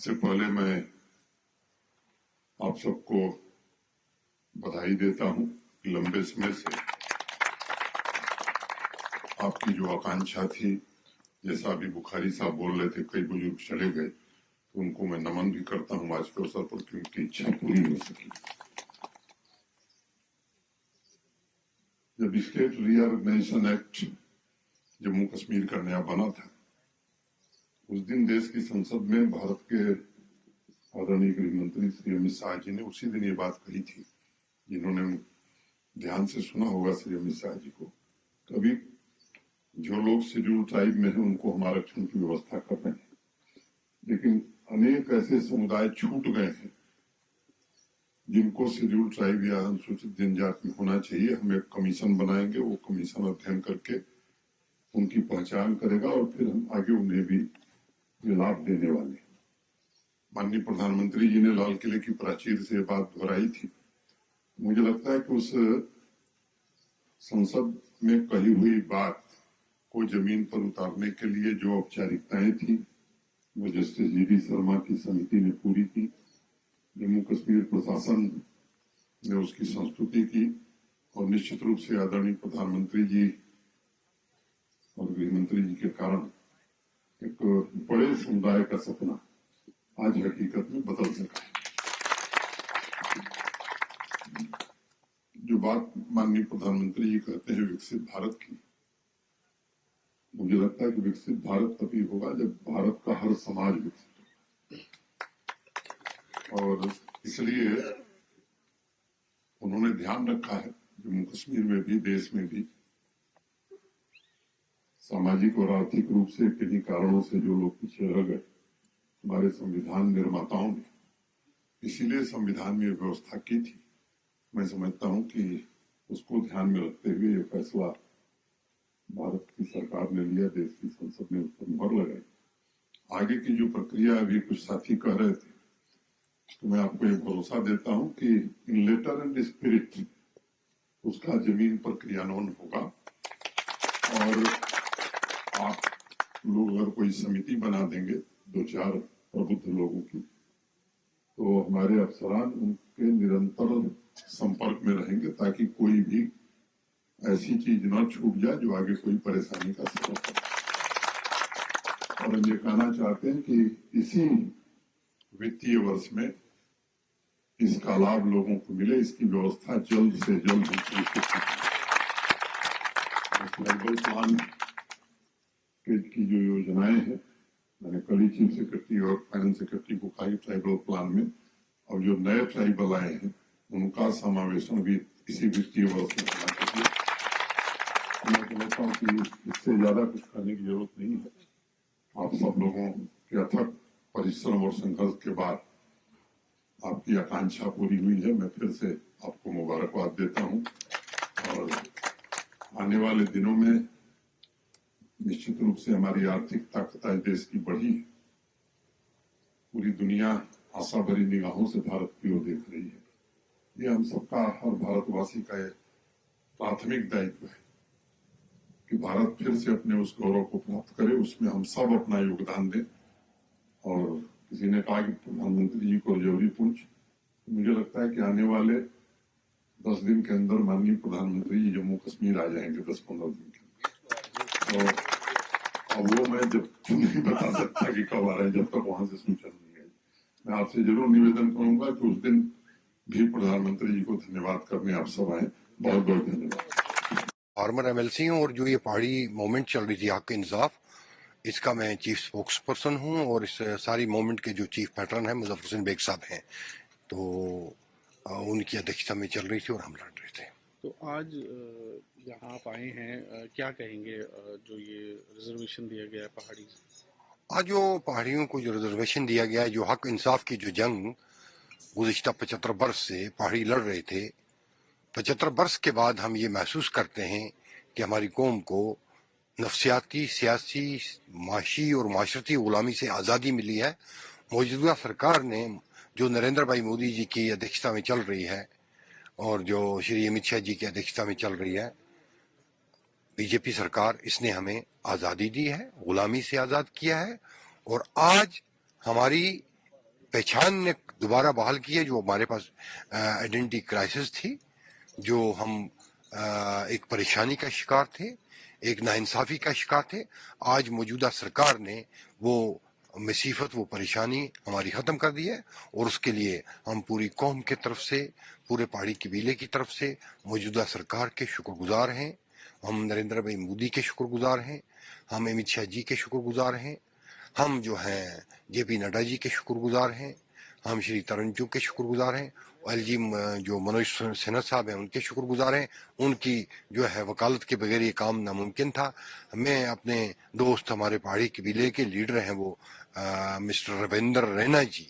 इससे पहले मैं आप सबको बधाई देता हूं कि लंबे समय से आपकी जो आकांक्षा थी, जैसा अभी बुखारी साहब बोल रहे थे, कई बुजुर्ग चले गए, तो उनको मैं नमन भी करता हूं आज के अवसर पर कि उनकी इच्छा पूरी हो सकी। जब state reorganisation act Jammu Kashmir का नया बना था, उस दिन देश की संसद में भारत के आदरणीय गृह मंत्री श्री अमित शाह जी ने उसी दिन ये बात कही थी। जिन्होंने ध्यान से सुना होगा श्री अमित शाह जी को, कभी जो लोग शेड्यूल ट्राइब में हैं उनको हम आरक्षण की व्यवस्था कर रहे हैं, लेकिन अनेक ऐसे समुदाय छूट गए हैं जिनको शेड्यूल ट्राइब या अनुसूचित जनजाति में होना चाहिए। हम एक कमीशन बनाएंगे, वो कमीशन अध्ययन करके उनकी पहचान करेगा और फिर हम आगे उन्हें भी लाभ देने वाले। माननीय प्रधानमंत्री जी ने लाल किले की प्राचीर से बात दोहराई थी। मुझे लगता है कि उस संसद में कही हुई बात को जमीन पर उतारने के लिए जो औपचारिकताएं थी वो जस्टिस जीडी शर्मा की समिति ने पूरी की। जम्मू कश्मीर प्रशासन ने उसकी संस्तुति की और निश्चित रूप से आदरणीय प्रधानमंत्री जी और गृह मंत्री जी के कारण एक बड़े समुदाय का सपना आज हकीकत में बदल सका। जो बात माननीय प्रधानमंत्री जी कहते हैं विकसित भारत की, मुझे लगता है कि विकसित भारत तभी होगा जब भारत का हर समाज विकसित हो। और इसलिए उन्होंने ध्यान रखा है जम्मू कश्मीर में भी, देश में भी, सामाजिक और आर्थिक रूप से किन्हीं कारणों से जो लोग पीछे रह गए, हमारे संविधान निर्माताओं ने इसीलिए संविधान में व्यवस्था की थी। मैं समझता हूं कि उसको ध्यान में रखते हुए ये फैसला भारत की सरकार ने लिया, देश की संसद ने उस पर मुहर लगाई। आगे की जो प्रक्रिया अभी कुछ साथी कह रहे थे, तो मैं आपको ये भरोसा देता हूं कि इन लेटर एंड स्पिरिट उसका जमीन पर क्रियान्वयन होगा। और आप लोग अगर कोई समिति बना देंगे 2-4 प्रबुद्ध लोगों की, तो हमारे अफसरान उनके निरंतर संपर्क में रहेंगे ताकि कोई भी ऐसी चीज न छूट जाए जो आगे कोई परेशानी का सबब हो। और हम ये कहना चाहते हैं कि इसी वित्तीय वर्ष में इसका लाभ लोगों को मिले, इसकी व्यवस्था जल्द से जल्द ट्राइबल प्लान की जो योजनाएं हैं, मैंने कल ही चीफ सेक्रेटरी और फाइनेंस सेक्रेटरी को कहा ट्राइबल प्लान में, और जो नए ट्राइबल आए हैं उनका समावेशन भी इसी वित्तीय वर्ष में होना चाहिए। मैं समझता हूँ कि इससे ज्यादा कुछ करने की जरूरत नहीं है। आप सब लोगों के अथक परिश्रम और संघर्ष के बाद आपकी आकांक्षा पूरी हुई है। मैं फिर से आपको मुबारकबाद देता हूं और आने वाले दिनों में निश्चित रूप से हमारी आर्थिक ताकत आज देश की बढ़ी है। पूरी दुनिया आशा भरी निगाहों से भारत की ओर देख रही है। ये हम सबका, हर भारतवासी का एक प्राथमिक दायित्व है कि भारत फिर से अपने उस गौरव को प्राप्त करे, उसमें हम सब अपना योगदान दें। और किसी ने कहा कि प्रधानमंत्री जी को जरूरी पूछ, मुझे लगता है कि आने वाले 10 दिन के अंदर माननीय प्रधानमंत्री जी जम्मू कश्मीर आ जाएंगे, 10-15 दिन के अंदर। और अब वो मैं जब नहीं बता सकता कि कब आ रहे हैं, जब तक वहां से सूचना नहीं आई। मैं आपसे जरूर निवेदन करूंगा कि उस दिन भी प्रधानमंत्री जी को धन्यवाद करने आप सब आए। बहुत बहुत धन्यवाद। फार्मर एमएलसी हूँ और जो ये पहाड़ी मूवमेंट चल रही थी हक इंसाफ, इसका मैं चीफ स्पोक्स पर्सन हूँ और इस सारी मूवमेंट के जो चीफ पैटर्न है मुजफ्फर हुसैन बेग साहब हैं, तो उनकी अध्यक्षता में चल रही थी और हम लड़ रहे थे। तो आज यहाँ आप आए हैं, क्या कहेंगे जो ये रिजर्वेशन दिया गया है पहाड़ी? आज जो पहाड़ियों को जो रिजर्वेशन दिया गया है, जो हक इंसाफ की जो जंग गुज़िश्ता 75 वर्ष से पहाड़ी लड़ रहे थे, 75 वर्ष के बाद हम ये महसूस करते हैं कि हमारी कौम को नफ्सियाती, सियासी, माशी और माशरती गुलामी से आज़ादी मिली है। मौजूदा सरकार ने, जो नरेंद्र भाई मोदी जी की अध्यक्षता में चल रही है और जो श्री अमित शाह जी की अध्यक्षता में चल रही है बीजेपी सरकार, इसने हमें आज़ादी दी है, गुलामी से आज़ाद किया है। और आज हमारी पहचान ने दोबारा बहाल की है, जो हमारे पास आइडेंटिटी क्राइसिस थी, जो हम एक परेशानी का शिकार थे, एक नाइंसाफी का शिकार थे। आज मौजूदा सरकार ने वो मुसीबत, वो परेशानी हमारी ख़त्म कर दी है, और उसके लिए हम पूरी कौम की तरफ से, पूरे पहाड़ी कबीले की तरफ से मौजूदा सरकार के शुक्रगुजार हैं। हम नरेंद्र भाई मोदी के शुक्रगुजार हैं, हम अमित शाह जी के शुक्रगुजार हैं, हम जो हैं JP नड्डा जी के शुक्रगुजार हैं, हम श्री तरुण चुग के शुक्रगुजार हैं, LG जो मनोज सिन्हा साहब हैं उनके शुक्रगुजार हैं। उनकी जो है वकालत के बगैर ये काम नामुमकिन था। मैं अपने दोस्त, हमारे पहाड़ी कबीले के लीडर हैं वो मिस्टर रविंद्र रैना जी,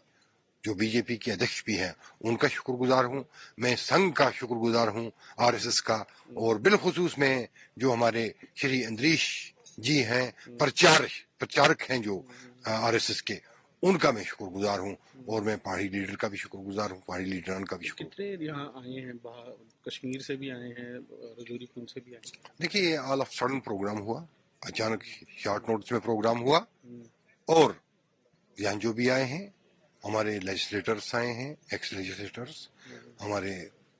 जो BJP के अध्यक्ष भी हैं, उनका शुक्रगुजार हूँ। मैं संघ का शुक्रगुजार हूँ, RSS का, और बिलखुसूस में जो हमारे श्री अंतरीश जी हैं, प्रचारक हैं जो RSS के, उनका मैं शुक्रगुजार हूँ। और मैं पहाड़ी लीडर का भी शुक्रगुजार हूँ, पहाड़ी लीडरान का भी शुक्र। कितने यहाँ आए हैं, कश्मीर से भी आए हैं, रजौरी कुंड से भी आए हैं? देखिए, ये ऑल ऑफ सडन प्रोग्राम हुआ, अचानक शॉर्ट नोटिस में प्रोग्राम हुआ, और यहाँ जो भी आए हैं हमारे लेजिस्लेटर्स आए हैं, एक्स लेजिस्लेटर्स, हमारे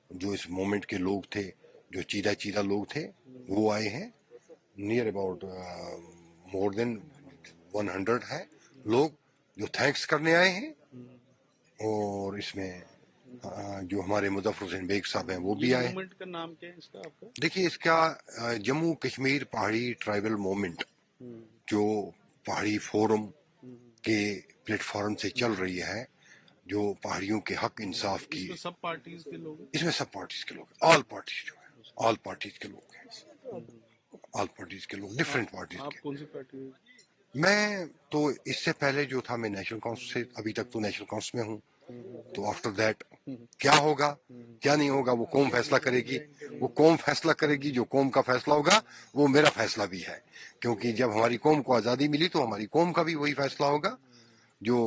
जो इस मोमेंट के लोग थे, जो चीरा लोग थे, वो आए हैं। नियर अबाउट मोर देन 100 है लोग जो थैंक्स करने आए हैं। और इसमें जो हमारे मुजफ्फर हुसैन बेग साहब हैं वो भी आए। मूवमेंट का नाम क्या है इसका आपका? देखिए, इसका जम्मू कश्मीर पहाड़ी ट्राइबल मूवमेंट, जो पहाड़ी फोरम के प्लेटफॉर्म से चल रही है, जो पहाड़ियों के हक इंसाफ की। इसमें सब पार्टीज के लोग हैं? इसमें सब पार्टीज के लोग, ऑल पार्टीज जो है, ऑल पार्टीज के लोग हैं, ऑल पार्टीज के लोग, डिफरेंट पार्टीज आप के। कौन सी पार्टी? मैं तो इससे पहले जो था, मैं नेशनल काउंसिल से, अभी तक तो नेशनल काउंसिल में हूँ। तो आफ्टर दैट क्या होगा क्या नहीं होगा वो कौम फैसला करेगी, वो कौम फैसला करेगी। जो कौम का फैसला होगा वो मेरा फैसला भी है, क्योंकि जब हमारी कौम को आज़ादी मिली तो हमारी कौम का भी वही फैसला होगा जो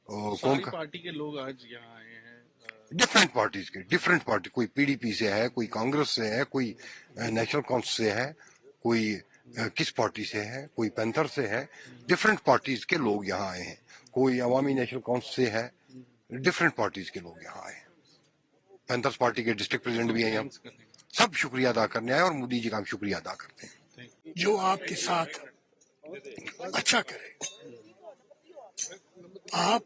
कौम का। पार्टी के लोग आज यहाँ आए हैं, डिफरेंट पार्टीज के, डिफरेंट पार्टी, कोई PDP से है, कोई कांग्रेस से है, कोई नेशनल काउंसिल से है, कोई किस पार्टी से है, कोई पैंथर से है। डिफरेंट पार्टीज के लोग यहाँ आए हैं, कोई अवामी नेशनल काउंसिल से है। डिफरेंट पार्टीज के लोग यहाँ आए हैं। पैंथर्स पार्टी के डिस्ट्रिक्ट प्रेसिडेंट भी हैं यहाँ। सब शुक्रिया अदा करने आए और मोदी जी का हम शुक्रिया अदा करते हैं। जो आपके साथ अच्छा करे, आप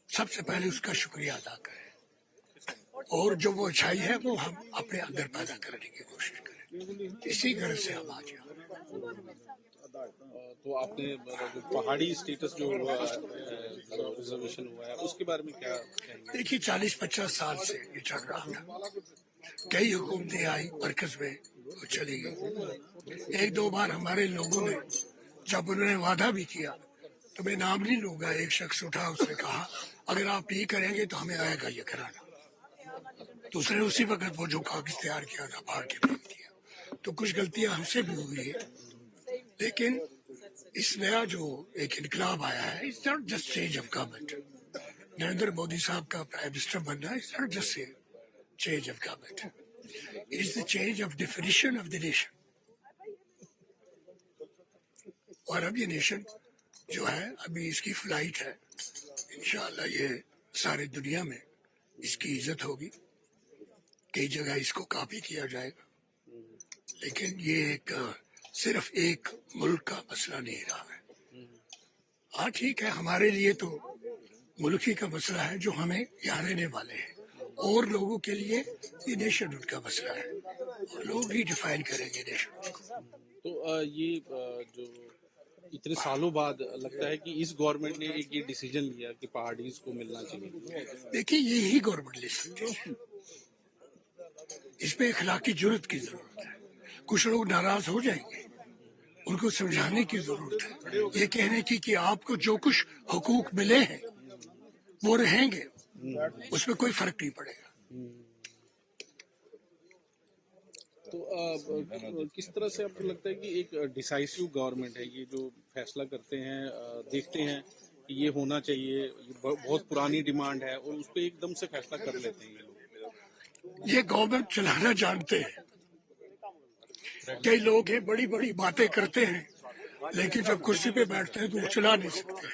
सबसे पहले उसका शुक्रिया अदा करें, और जो वो अच्छाई है वो हम अपने अंदर पैदा करने की कोशिश करें। इसी घर से हम आज यहाँ। तो आपने जो पहाड़ी स्टेटस जो हुआ, रिजर्वेशन हुआ है, उसके बारे में क्या कहेंगे? देखिए, 40-50 साल से ये चल रहा था। कई हुकूमतें आई मरकज में, वो चली गई। एक दो बार हमारे लोगों ने, जब उन्होंने वादा भी किया, तो मैं नाम नहीं लूंगा, एक शख्स उठा, उसने कहा अगर आप ये करेंगे तो हमें आएगा ये कराना। तो उसने उसी वक्त वो जो कागज तैयार किया था फाड़ के फेंक दिया। तो कुछ गलतियां हमसे भी हुई है, लेकिन इस नया जो एक इनकलाब आया है, it's not just change of government. Narendra Modi साहब का प्राइम मिनिस्टर बनना, it's not just a change of government, it is the change of definition of the nation. और अब ये नेशन जो है, अभी इसकी फ्लाइट है, इंशाअल्लाह ये सारी दुनिया में इसकी इज्जत होगी। कई जगह इसको कॉपी किया जाएगा, लेकिन ये एक सिर्फ एक मुल्क का मसला नहीं रहा है। हाँ ठीक है, हमारे लिए तो मुल्क ही का मसला है, जो हमें यहाँ रहने वाले हैं, और लोगों के लिए ये नेशन उनका मसला है, और लोग ही डिफाइन करेंगे नेशन को। तो ये जो इतने सालों बाद लगता है कि इस गवर्नमेंट ने एक ये डिसीजन लिया कि पहाड़ीज को मिलना चाहिए। देखिए, यही गवर्नमेंट ले सकती है, इसमें इखलाकी जुर्रत की जरूरत है। कुछ लोग नाराज हो जाएंगे, उनको समझाने की जरूरत है, ये कहने की कि आपको जो कुछ हुकूक मिले हैं वो रहेंगे, उसमें कोई फर्क नहीं पड़ेगा। तो किस तरह से आपको लगता है कि एक डिसाइसिव गवर्नमेंट है ये, जो फैसला करते हैं, देखते हैं कि ये होना चाहिए, ये बहुत पुरानी डिमांड है, और उस पर एकदम से फैसला कर लेते हैं ये लोग? ये गवर्नमेंट चलाना जानते हैं। कई लोग हैं बड़ी बड़ी बातें करते हैं, लेकिन जब कुर्सी पे बैठते हैं तो वो चला नहीं सकते।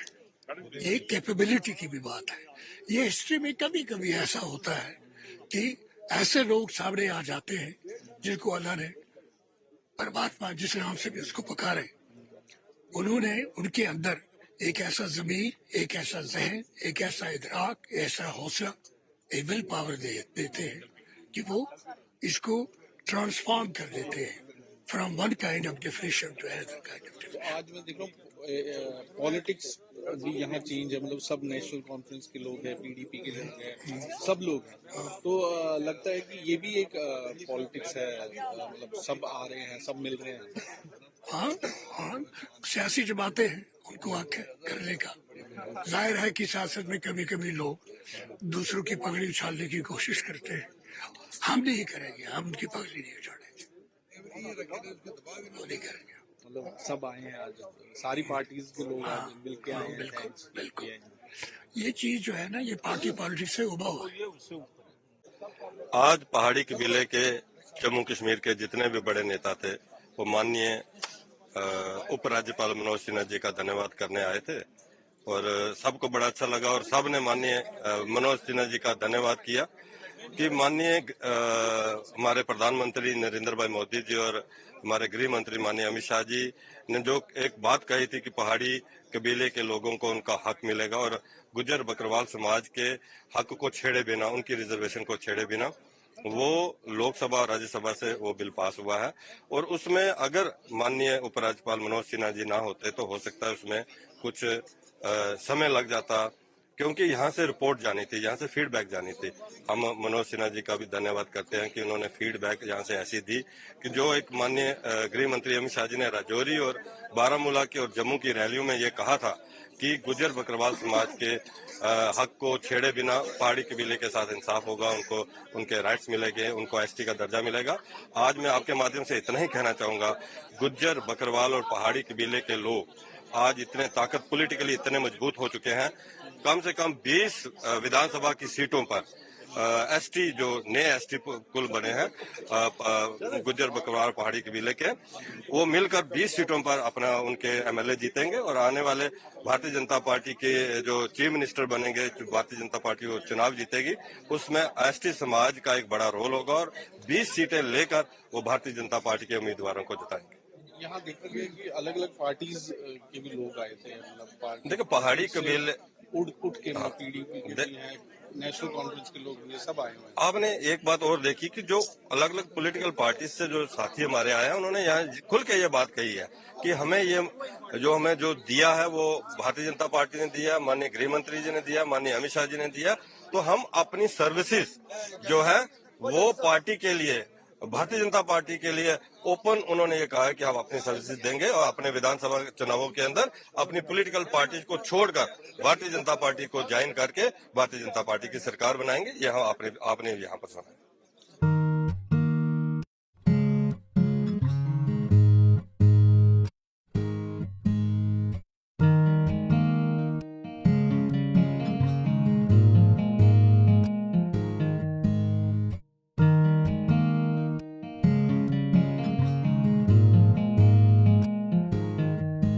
ये कैपेबिलिटी की भी बात है। ये हिस्ट्री में कभी कभी ऐसा होता है कि ऐसे लोग सामने आ जाते हैं जिनको अल्लाह ने परमात्मा जिस नाम से भी उसको पुकारे, उन्होंने उनके अंदर एक ऐसा जमीर, एक ऐसा जहन, एक ऐसा इदराक, ऐसा हौसला, एक विल पावर देते हैं कि वो इसको ट्रांसफॉर्म कर देते हैं from one kind of differential to another kind of differential. आज मैं देख रहा हूँ पॉलिटिक्स भी यहाँ चेंज है, मतलब सब नेशनल कॉन्फ्रेंस के लोग हैं, पीडीपी के लोग हैं, सब लोग हैं। तो लगता है कि ये भी एक पॉलिटिक्स है, मतलब सब आ रहे हैं, सब मिल रहे हैं। हाँ हाँ, सियासी जमातें हैं, उनको हक है करने का। जाहिर है कि सियासत में कभी कभी लोग दूसरों की पगड़ी उछालने की कोशिश करते हैं। हम नहीं करेंगे, हम उनकी पगड़ी नहीं उछालेंगे, वो नहीं करेंगे। मतलब सब आए हैं आज, सारी पार्टीज के लोग आज मिल के आए हैं। बिल्कुल बिल्कुल, ये चीज जो है ना, ये पार्टी पॉलिटिक्स से उभा हुआ है। आज पहाड़ी कबीले के जम्मू कश्मीर के जितने भी बड़े नेता थे वो माननीय उपराज्यपाल मनोज सिन्हा जी का धन्यवाद करने आए थे और सबको बड़ा अच्छा लगा और सब ने माननीय मनोज सिन्हा जी का धन्यवाद किया कि माननीय हमारे प्रधानमंत्री नरेंद्र भाई मोदी जी और हमारे गृह मंत्री माननीय अमित शाह जी ने जो एक बात कही थी कि पहाड़ी कबीले के लोगों को उनका हक मिलेगा और गुज्जर बकरवाल समाज के हक को छेड़े बिना, उनकी रिजर्वेशन को छेड़े बिना वो लोकसभा और राज्यसभा से वो बिल पास हुआ है। और उसमें अगर माननीय उपराज्यपाल मनोज सिन्हा जी ना होते तो हो सकता है उसमें कुछ समय लग जाता, क्योंकि यहाँ से रिपोर्ट जानी थी, यहाँ से फीडबैक जानी थी। हम मनोज सिन्हा जी का भी धन्यवाद करते हैं कि उन्होंने फीडबैक यहाँ से ऐसी दी कि जो एक माननीय गृह मंत्री अमित शाह जी ने राजौरी और बारामूला की और जम्मू की रैलियों में ये कहा था कि गुज्जर बकरवाल समाज के हक को छेड़े बिना पहाड़ी कबीले के साथ इंसाफ होगा, उनको उनके राइट्स मिलेंगे, उनको एसटी का दर्जा मिलेगा। आज मैं आपके माध्यम से इतना ही कहना चाहूंगा, गुज्जर बकरवाल और पहाड़ी कबीले के लोग आज इतने ताकत पॉलिटिकली इतने मजबूत हो चुके हैं, कम से कम 20 विधानसभा की सीटों पर एसटी जो नए एसटी कुल बने हैं गुज्जर बकरवाल पहाड़ी कबीले के, वो मिलकर 20 सीटों पर अपना उनके एमएलए जीतेंगे और आने वाले भारतीय जनता पार्टी के जो चीफ मिनिस्टर बनेंगे, भारतीय जनता पार्टी वो चुनाव जीतेगी, उसमें एसटी समाज का एक बड़ा रोल होगा और 20 सीटें लेकर वो भारतीय जनता पार्टी के उम्मीदवारों को जिताएंगे। यहाँ देखा गया कि अलग अलग पार्टीज के भी लोग आए थे, मतलब देखो पहाड़ी कबीले उठ के पीडीपी के भी हैं, नेशनल कॉन्फ्रेंस के लोग, ये सब आए हुए हैं। आपने एक बात और देखी कि जो अलग अलग पॉलिटिकल पार्टी से जो साथी हमारे आए हैं उन्होंने यहाँ खुल के ये बात कही है कि हमें जो दिया है वो भारतीय जनता पार्टी ने दिया, माननीय गृह मंत्री जी ने दिया, माननीय अमित शाह जी ने दिया, तो हम अपनी सर्विसेज जो है वो पार्टी के लिए, भारतीय जनता पार्टी के लिए ओपन उन्होंने ये कहा है कि हम अपनी सर्विसेज देंगे और अपने विधानसभा चुनावों के अंदर अपनी पॉलिटिकल पार्टी को छोड़कर भारतीय जनता पार्टी को ज्वाइन करके भारतीय जनता पार्टी की सरकार बनाएंगे। ये हम आपने यहाँ पर सुना।